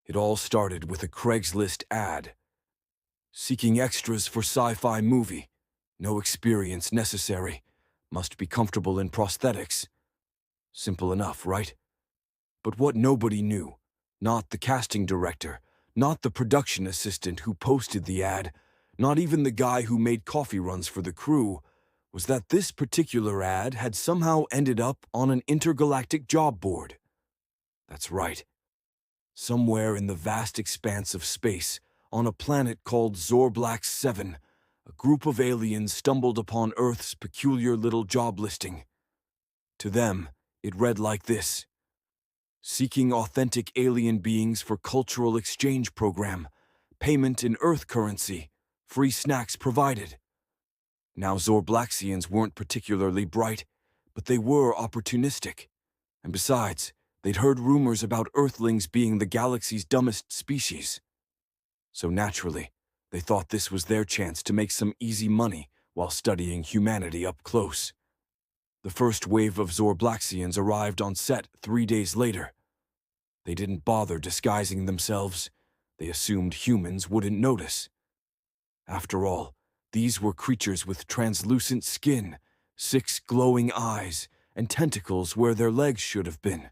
It all started with a Craigslist ad. Seeking extras for sci-fi movie. No experience necessary. Must be comfortable in prosthetics. Simple enough, right? But what nobody knew, not the casting director, not the production assistant who posted the ad, not even the guy who made coffee runs for the crew, was that this particular ad had somehow ended up on an intergalactic job board. That's right. Somewhere in the vast expanse of space, on a planet called Zorblax 7, a group of aliens stumbled upon Earth's peculiar little job listing. To them, it read like this: seeking authentic alien beings for cultural exchange program, payment in Earth currency, free snacks provided. Now, Zorblaxians weren't particularly bright, but they were opportunistic. And besides, they'd heard rumors about Earthlings being the galaxy's dumbest species. So naturally, they thought this was their chance to make some easy money while studying humanity up close. The first wave of Zorblaxians arrived on set 3 days later. They didn't bother disguising themselves. They assumed humans wouldn't notice. After all, these were creatures with translucent skin, 6 glowing eyes, and tentacles where their legs should have been.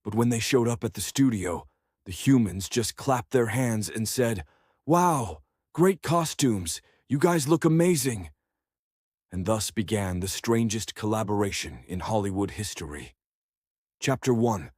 But when they showed up at the studio, the humans just clapped their hands and said, "Wow, great costumes, you guys look amazing." And thus began the strangest collaboration in Hollywood history. Chapter 1.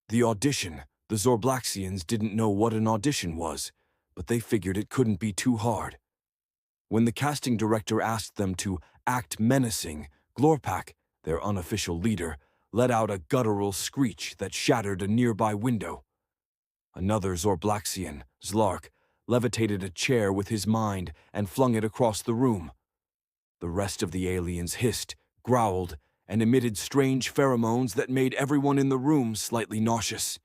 The audition. The Zorblaxians didn't know what an audition was, but they figured it couldn't be too hard. When the casting director asked them to act menacing, Glorpak, their unofficial leader, let out a guttural screech that shattered a nearby window. Another Zorblaxian, Zlark, levitated a chair with his mind and flung it across the room. The rest of the aliens hissed, growled, and emitted strange pheromones that made everyone in the room slightly nauseous.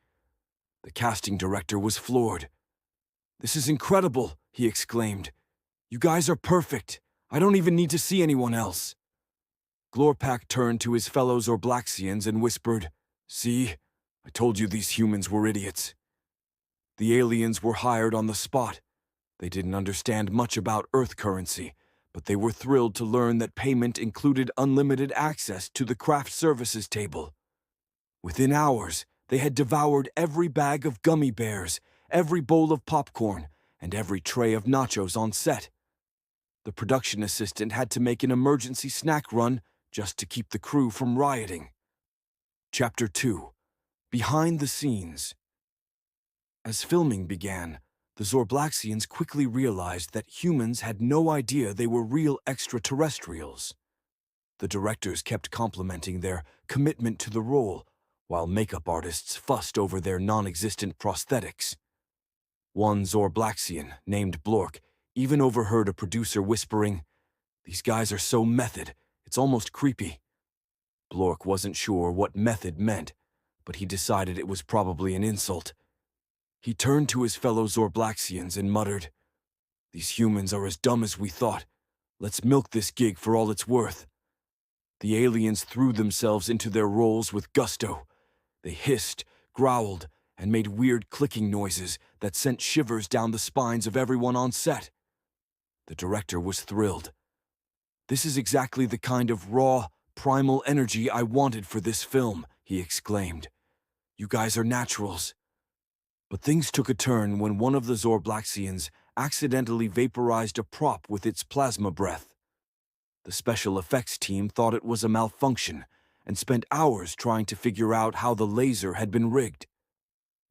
The casting director was floored. "This is incredible," he exclaimed. "You guys are perfect. I don't even need to see anyone else." Glorpak turned to his fellow Zorblaxians and whispered, "See, I told you these humans were idiots." The aliens were hired on the spot. They didn't understand much about Earth currency, but they were thrilled to learn that payment included unlimited access to the craft services table. Within hours, they had devoured every bag of gummy bears, every bowl of popcorn, and every tray of nachos on set. The production assistant had to make an emergency snack run just to keep the crew from rioting. Chapter 2. Behind the scenes. As filming began, the Zorblaxians quickly realized that humans had no idea they were real extraterrestrials. The directors kept complimenting their commitment to the role, while makeup artists fussed over their non-existent prosthetics. One Zorblaxian, named Blork, even overheard a producer whispering, "These guys are so method, it's almost creepy." Blork wasn't sure what method meant, but he decided it was probably an insult. He turned to his fellow Zorblaxians and muttered, "These humans are as dumb as we thought. Let's milk this gig for all it's worth." The aliens threw themselves into their roles with gusto. They hissed, growled, and made weird clicking noises that sent shivers down the spines of everyone on set. The director was thrilled. "This is exactly the kind of raw, primal energy I wanted for this film," he exclaimed. "You guys are naturals." But things took a turn when one of the Zorblaxians accidentally vaporized a prop with its plasma breath. The special effects team thought it was a malfunction and spent hours trying to figure out how the laser had been rigged.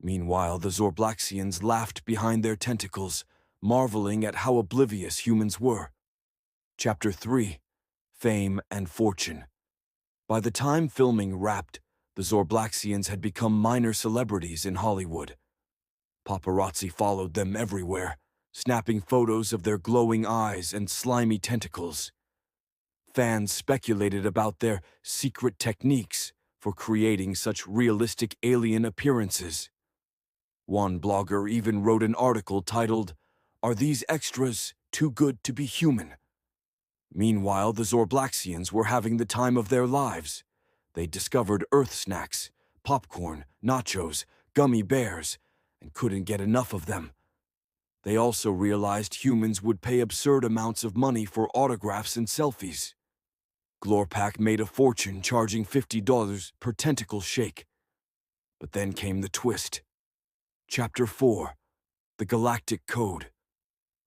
Meanwhile, the Zorblaxians laughed behind their tentacles, marveling at how oblivious humans were. Chapter 3. Fame and Fortune. By the time filming wrapped, the Zorblaxians had become minor celebrities in Hollywood. Paparazzi followed them everywhere, snapping photos of their glowing eyes and slimy tentacles. Fans speculated about their secret techniques for creating such realistic alien appearances. One blogger even wrote an article titled, "Are These Extras Too Good to Be Human?" Meanwhile, the Zorblaxians were having the time of their lives. They discovered Earth snacks, popcorn, nachos, gummy bears, and couldn't get enough of them. They also realized humans would pay absurd amounts of money for autographs and selfies. Glorpak made a fortune charging $50 per tentacle shake. But then came the twist. Chapter 4. The Galactic Code.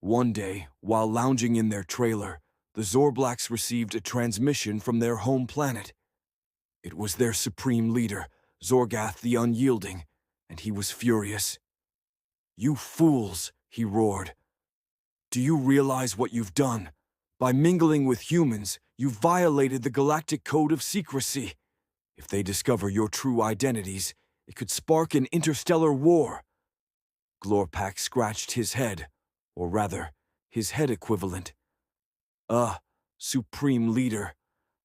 One day, while lounging in their trailer, the Zorblax received a transmission from their home planet. It was their supreme leader, Zorgath the Unyielding, and he was furious. "You fools," he roared. "Do you realize what you've done? By mingling with humans, you've violated the Galactic Code of Secrecy. If they discover your true identities, it could spark an interstellar war." Glorpak scratched his head, or rather, his head equivalent. Supreme Leader,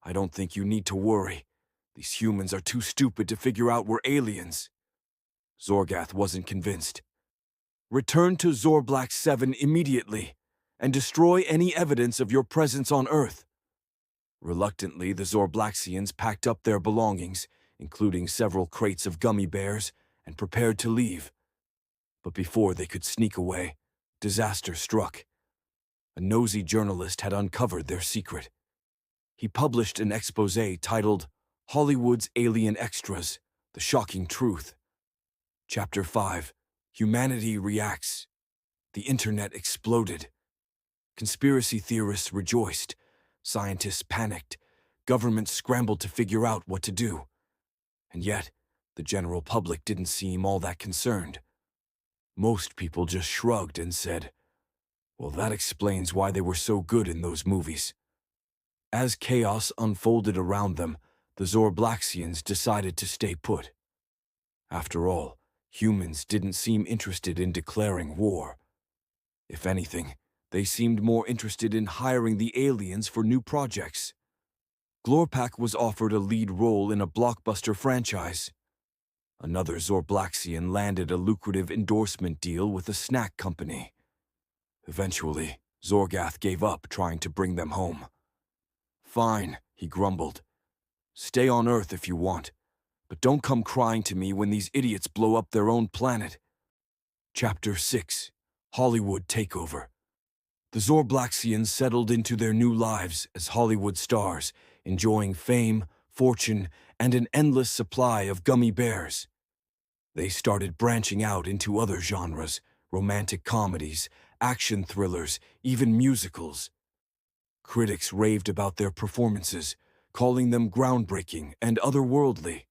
I don't think you need to worry. These humans are too stupid to figure out we're aliens." Zorgath wasn't convinced. "Return to Zorblax 7 immediately, and destroy any evidence of your presence on Earth." Reluctantly, the Zorblaxians packed up their belongings, including several crates of gummy bears, and prepared to leave. But before they could sneak away, disaster struck. A nosy journalist had uncovered their secret. He published an exposé titled "Hollywood's Alien Extras: The Shocking Truth." Chapter 5. Humanity Reacts. The internet exploded. Conspiracy theorists rejoiced. Scientists panicked. Governments scrambled to figure out what to do. And yet, the general public didn't seem all that concerned. Most people just shrugged and said, "Well, that explains why they were so good in those movies." As chaos unfolded around them, the Zorblaxians decided to stay put. After all, humans didn't seem interested in declaring war. If anything, they seemed more interested in hiring the aliens for new projects. Glorpak was offered a lead role in a blockbuster franchise. Another Zorblaxian landed a lucrative endorsement deal with a snack company. Eventually, Zorgath gave up trying to bring them home. "Fine," he grumbled. "Stay on Earth if you want, but don't come crying to me when these idiots blow up their own planet." Chapter 6. Hollywood Takeover. The Zorblaxians settled into their new lives as Hollywood stars, enjoying fame, fortune, and an endless supply of gummy bears. They started branching out into other genres: romantic comedies, action thrillers, even musicals. Critics raved about their performances, calling them groundbreaking and otherworldly.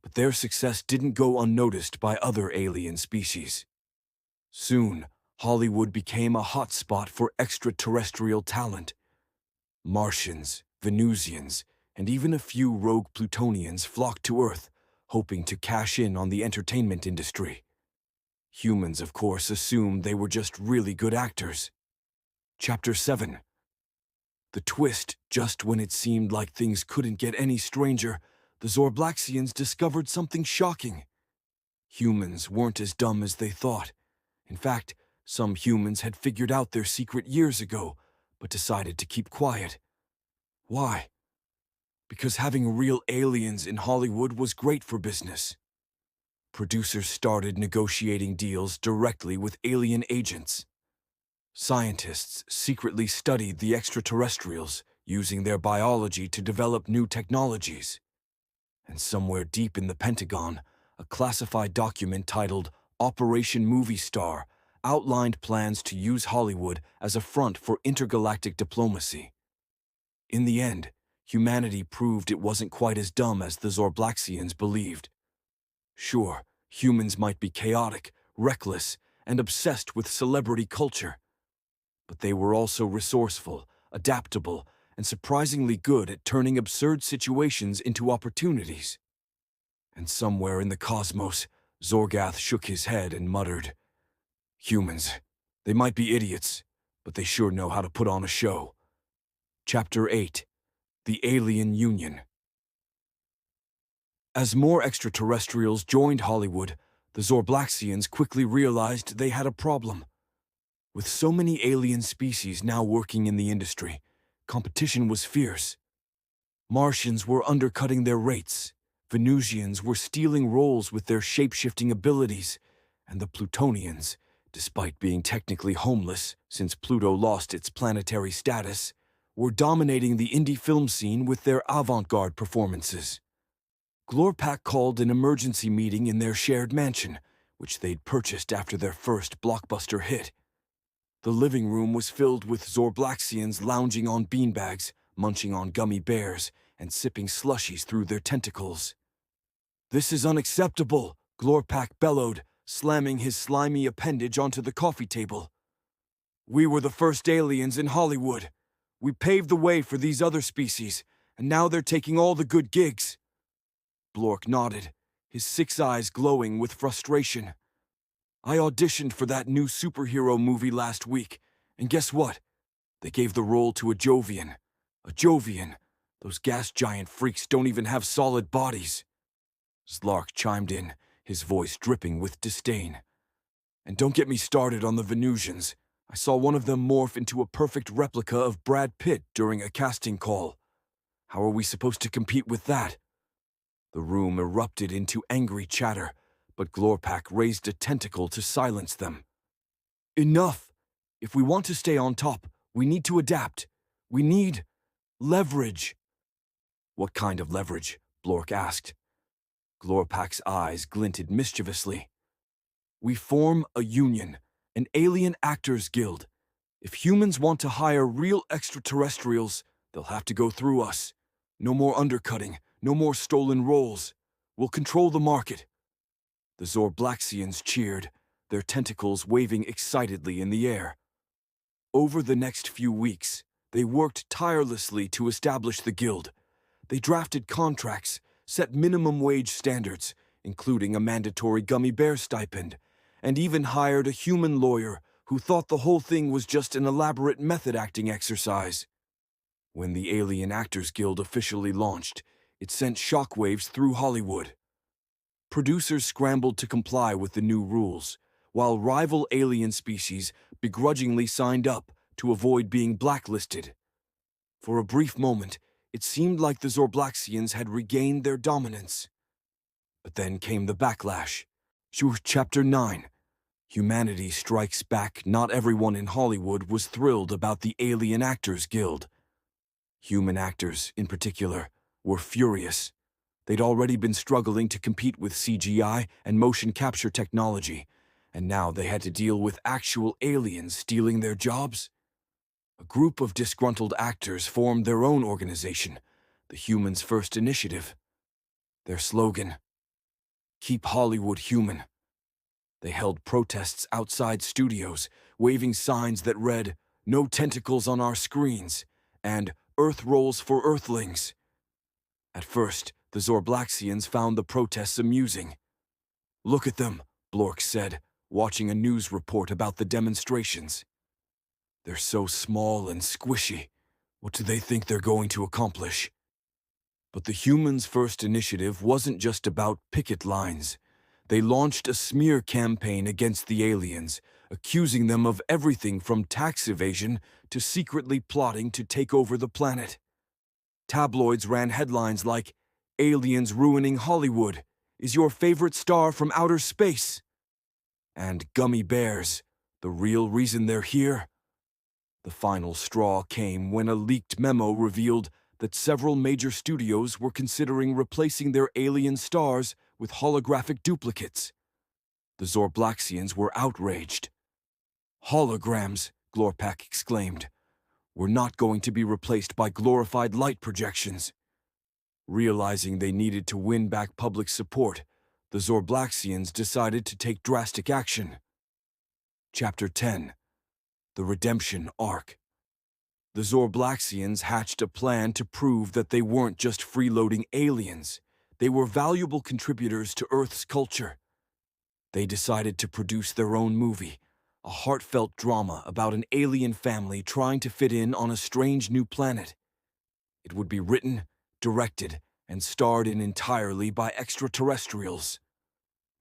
But their success didn't go unnoticed by other alien species. Soon, Hollywood became a hotspot for extraterrestrial talent. Martians, Venusians, and even a few rogue Plutonians flocked to Earth, hoping to cash in on the entertainment industry. Humans, of course, assumed they were just really good actors. Chapter 7. The twist: just when it seemed like things couldn't get any stranger, the Zorblaxians discovered something shocking. Humans weren't as dumb as they thought. In fact, some humans had figured out their secret years ago, but decided to keep quiet. Why? Because having real aliens in Hollywood was great for business. Producers started negotiating deals directly with alien agents. Scientists secretly studied the extraterrestrials, using their biology to develop new technologies. And somewhere deep in the Pentagon, a classified document titled Operation Movie Star outlined plans to use Hollywood as a front for intergalactic diplomacy. In the end, humanity proved it wasn't quite as dumb as the Zorblaxians believed. Sure, humans might be chaotic, reckless, and obsessed with celebrity culture. But they were also resourceful, adaptable, and surprisingly good at turning absurd situations into opportunities. And somewhere in the cosmos, Zorgath shook his head and muttered, "Humans, they might be idiots, but they sure know how to put on a show." Chapter 8. The Alien Union. As more extraterrestrials joined Hollywood, the Zorblaxians quickly realized they had a problem. With so many alien species now working in the industry, competition was fierce. Martians were undercutting their rates, Venusians were stealing roles with their shape-shifting abilities, And the Plutonians, despite being technically homeless since Pluto lost its planetary status, were dominating the indie film scene with their avant-garde performances. Glorpak called an emergency meeting in their shared mansion, which they'd purchased after their first blockbuster hit. The living room was filled with Zorblaxians lounging on beanbags, munching on gummy bears, and sipping slushies through their tentacles. "This is unacceptable," Glorpak bellowed, slamming his slimy appendage onto the coffee table. "We were the first aliens in Hollywood. We paved the way for these other species, and now they're taking all the good gigs." Blork nodded, his 6 eyes glowing with frustration. "I auditioned for that new superhero movie last week, and guess what? They gave the role to a Jovian. A Jovian. Those gas giant freaks don't even have solid bodies." Zlark chimed in, his voice dripping with disdain. "And don't get me started on the Venusians. I saw one of them morph into a perfect replica of Brad Pitt during a casting call. How are we supposed to compete with that?" The room erupted into angry chatter, but Glorpak raised a tentacle to silence them. "Enough! If we want to stay on top, we need to adapt. We need leverage." "What kind of leverage?" Blork asked. Glorpak's eyes glinted mischievously. "We form a union, an alien actors guild. If humans want to hire real extraterrestrials, they'll have to go through us. No more undercutting, no more stolen roles. We'll control the market." The Zorblaxians cheered, their tentacles waving excitedly in the air. Over the next few weeks, they worked tirelessly to establish the guild. They drafted contracts, set minimum wage standards, including a mandatory gummy bear stipend, and even hired a human lawyer who thought the whole thing was just an elaborate method acting exercise. When the Alien Actors Guild officially launched, it sent shockwaves through Hollywood. Producers scrambled to comply with the new rules, while rival alien species begrudgingly signed up to avoid being blacklisted. For a brief moment, it seemed like the Zorblaxians had regained their dominance. But then came the backlash. Chapter 9. Humanity Strikes Back. Not everyone in Hollywood was thrilled about the Alien Actors Guild. Human actors, in particular, were furious. They'd already been struggling to compete with CGI and motion capture technology, and now they had to deal with actual aliens stealing their jobs. A group of disgruntled actors formed their own organization, the Humans First Initiative. Their slogan, "Keep Hollywood Human." They held protests outside studios, waving signs that read, "No tentacles on our screens," and "Earth rolls for Earthlings." At first, the Zorblaxians found the protests amusing. "Look at them," Blork said, watching a news report about the demonstrations. "They're so small and squishy. What do they think they're going to accomplish?" But the Humans First Initiative wasn't just about picket lines. They launched a smear campaign against the aliens, accusing them of everything from tax evasion to secretly plotting to take over the planet. Tabloids ran headlines like, "Aliens Ruining Hollywood. Is your favorite star from outer space?" And "Gummy bears, the real reason they're here." The final straw came when a leaked memo revealed that several major studios were considering replacing their alien stars with holographic duplicates. The Zorblaxians were outraged. "Holograms," Glorpak exclaimed. "We're not going to be replaced by glorified light projections." Realizing they needed to win back public support, the Zorblaxians decided to take drastic action. Chapter 10. The Redemption Arc. The Zorblaxians hatched a plan to prove that they weren't just freeloading aliens. They were valuable contributors to Earth's culture. They decided to produce their own movie, a heartfelt drama about an alien family trying to fit in on a strange new planet. It would be written, directed, and starred in entirely by extraterrestrials.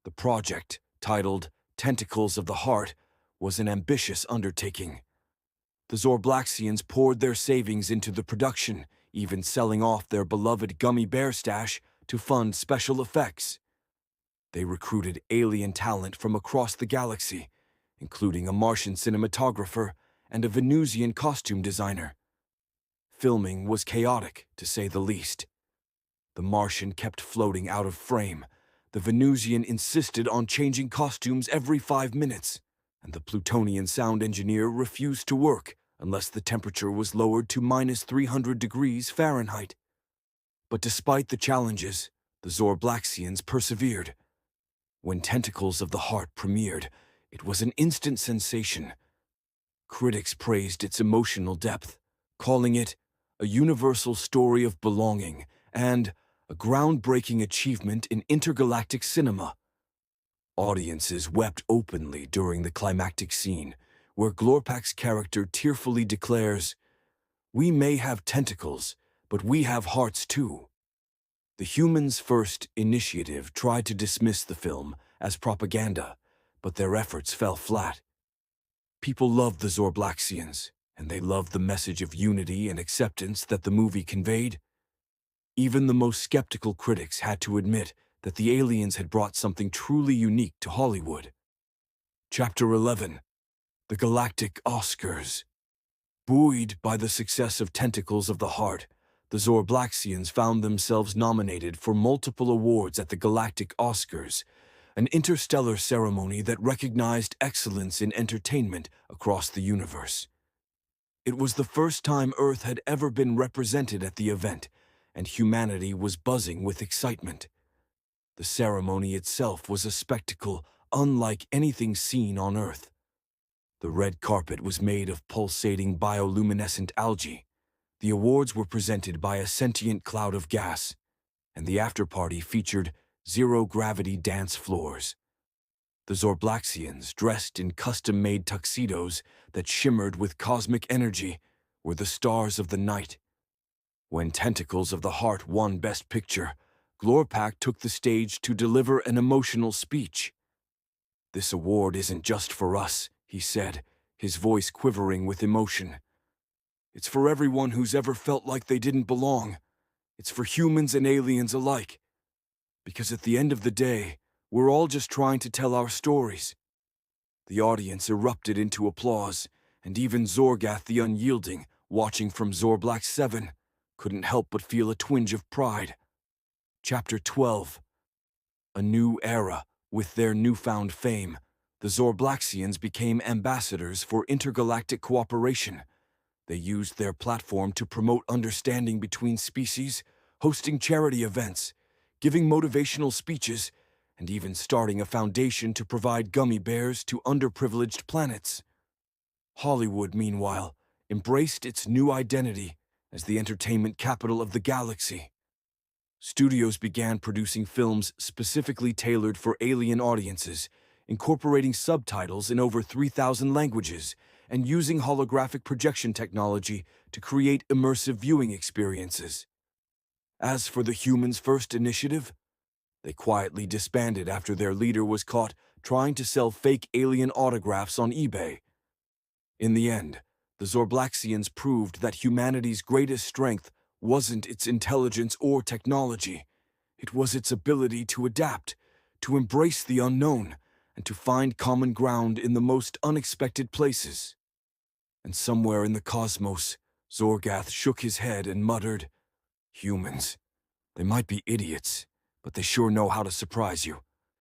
The project, titled Tentacles of the Heart, was an ambitious undertaking. The Zorblaxians poured their savings into the production, even selling off their beloved gummy bear stash to fund special effects. They recruited alien talent from across the galaxy, including a Martian cinematographer and a Venusian costume designer. Filming was chaotic, to say the least. The Martian kept floating out of frame. The Venusian insisted on changing costumes every 5 minutes, and the Plutonian sound engineer refused to work unless the temperature was lowered to -300 degrees Fahrenheit. But despite the challenges, the Zorblaxians persevered. When Tentacles of the Heart premiered, it was an instant sensation. Critics praised its emotional depth, calling it a universal story of belonging and a groundbreaking achievement in intergalactic cinema. Audiences wept openly during the climactic scene, where Glorpak's character tearfully declares, "We may have tentacles, but we have hearts too." The Humans First initiative tried to dismiss the film as propaganda, but their efforts fell flat. People loved the Zorblaxians, and they loved the message of unity and acceptance that the movie conveyed. Even the most skeptical critics had to admit that the aliens had brought something truly unique to Hollywood. Chapter 11: The Galactic Oscars. Buoyed by the success of Tentacles of the Heart, the Zorblaxians found themselves nominated for multiple awards at the Galactic Oscars, an interstellar ceremony that recognized excellence in entertainment across the universe. It was the first time Earth had ever been represented at the event, and humanity was buzzing with excitement. The ceremony itself was a spectacle unlike anything seen on Earth. The red carpet was made of pulsating bioluminescent algae. The awards were presented by a sentient cloud of gas, and the after-party featured zero-gravity dance floors. The Zorblaxians, dressed in custom-made tuxedos that shimmered with cosmic energy, were the stars of the night. When Tentacles of the Heart won Best Picture, Glorpak took the stage to deliver an emotional speech. "This award isn't just for us," he said, his voice quivering with emotion. "It's for everyone who's ever felt like they didn't belong. It's for humans and aliens alike. Because at the end of the day, we're all just trying to tell our stories." The audience erupted into applause, and even Zorgath the Unyielding, watching from Zorblax 7, couldn't help but feel a twinge of pride. Chapter 12: A New Era. With their newfound fame, the Zorblaxians became ambassadors for intergalactic cooperation. They used their platform to promote understanding between species, hosting charity events, giving motivational speeches, and even starting a foundation to provide gummy bears to underprivileged planets. Hollywood, meanwhile, embraced its new identity as the entertainment capital of the galaxy. Studios began producing films specifically tailored for alien audiences, incorporating subtitles in over 3,000 languages, and using holographic projection technology to create immersive viewing experiences. As for the Humans First initiative, they quietly disbanded after their leader was caught trying to sell fake alien autographs on eBay. In the end, the Zorblaxians proved that humanity's greatest strength wasn't its intelligence or technology. It was its ability to adapt, to embrace the unknown, and to find common ground in the most unexpected places. And somewhere in the cosmos, Zorgath shook his head and muttered, "Humans. They might be idiots, but they sure know how to surprise you."